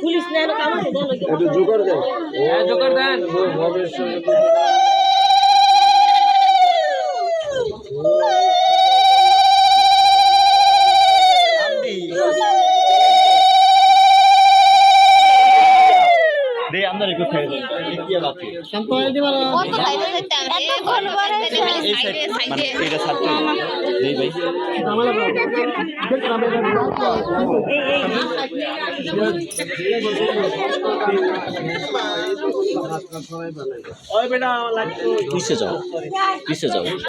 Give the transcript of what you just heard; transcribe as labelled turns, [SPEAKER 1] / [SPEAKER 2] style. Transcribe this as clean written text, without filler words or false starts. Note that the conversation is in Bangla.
[SPEAKER 1] পুলিশ না কাম আছে দেন
[SPEAKER 2] একটু জোগাড় দেন
[SPEAKER 3] হ্যাঁ জোগাড় দেন দে আমরা একটু খাই কি আছে শান্ত হয়ে দিবা
[SPEAKER 4] কত সাইডে দেখতে এত কোন বড় সাইডে
[SPEAKER 3] মানে এটা ছাত্র দেই ভাই
[SPEAKER 2] ওই বেটা
[SPEAKER 3] পিছে যাও